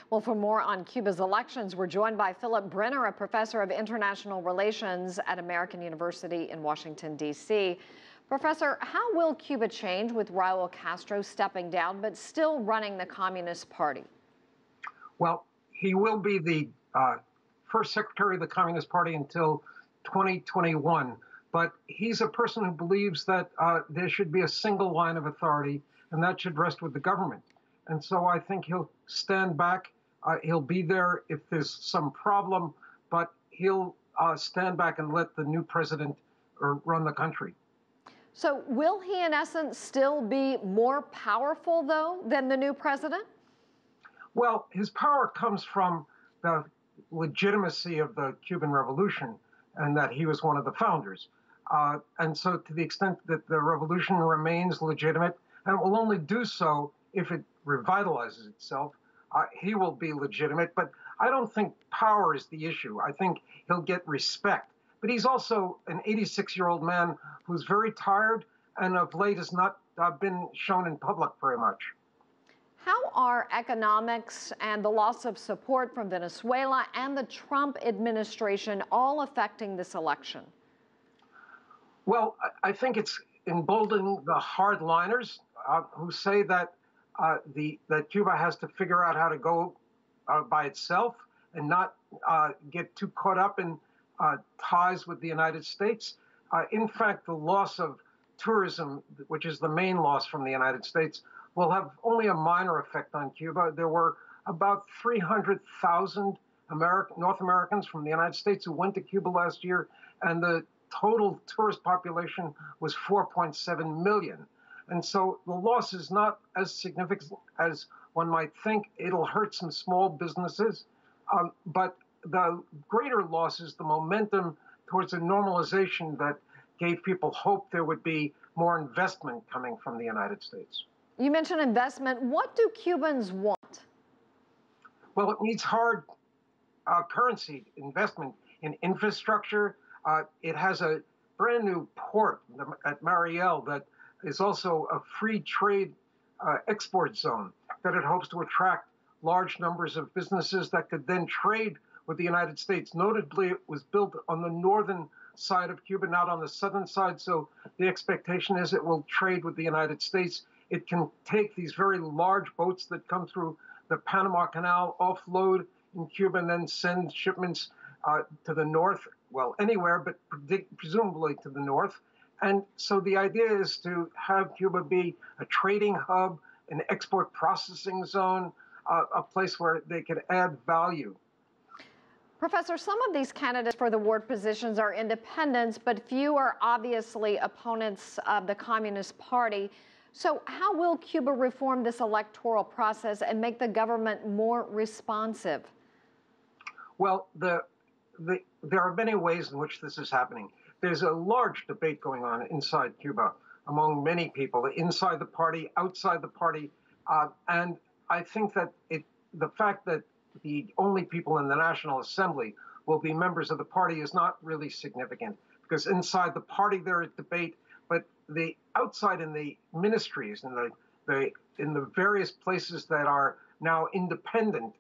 Well, for more on Cuba's elections, we're joined by Philip Brenner, a professor of international relations at American University in Washington, D.C. Professor, how will Cuba change with Raul Castro stepping down but still running the Communist Party? Well, he will be the first secretary of the Communist Party until 2021. But he's a person who believes that there should be a single line of authority, and that should rest with the government. And so I think he'll stand back. He'll be there if there's some problem, but he'll stand back and let the new president run the country. So will he, in essence, still be more powerful, though, than the new president? Well, his power comes from the legitimacy of the Cuban Revolution and that he was one of the founders. And so to the extent that the revolution remains legitimate, and it will only do so if it revitalizes itself, he will be legitimate. But I don't think power is the issue. I think he'll get respect. But he's also an 86-year-old man who's very tired and of late has not been shown in public very much. How are economics and the loss of support from Venezuela and the Trump administration all affecting this election? Well, I think it's emboldening the hardliners who say that that Cuba has to figure out how to go by itself and not get too caught up in ties with the United States. In fact, the loss of tourism, which is the main loss from the United States, will have only a minor effect on Cuba. There were about 300,000 North Americans from the United States who went to Cuba last year, and the total tourist population was 4.7 million. And so the loss is not as significant as one might think. It'll hurt some small businesses, but the greater loss is the momentum towards a normalization that gave people hope there would be more investment coming from the United States. You mentioned investment. What do Cubans want? Well, it needs hard currency investment in infrastructure. It has a brand new port at Mariel that is also a free trade export zone that it hopes to attract large numbers of businesses that could then trade with the United States. Notably, it was built on the northern side of Cuba, not on the southern side. So the expectation is it will trade with the United States. It can take these very large boats that come through the Panama Canal, offload in Cuba, and then send shipments to the north, well, anywhere, but presumably to the north. And so the idea is to have Cuba be a trading hub, an export processing zone, a place where they could add value. Professor, some of these candidates for the ward positions are independents, but few are obviously opponents of the Communist Party. So how will Cuba reform this electoral process and make the government more responsive? Well, there are many ways in which this is happening. There's a large debate going on inside Cuba among many people, inside the party, outside the party. And I think that the fact that the only people in the National Assembly will be members of the party is not really significant, because inside the party there is debate, but the outside in the ministries and in the various places that are now independent,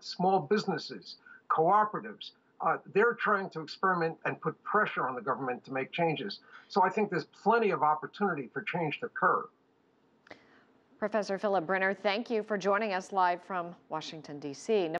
small businesses, cooperatives, they're trying to experiment and put pressure on the government to make changes. So I think there's plenty of opportunity for change to occur. Professor Philip Brenner, thank you for joining us live from Washington, D.C.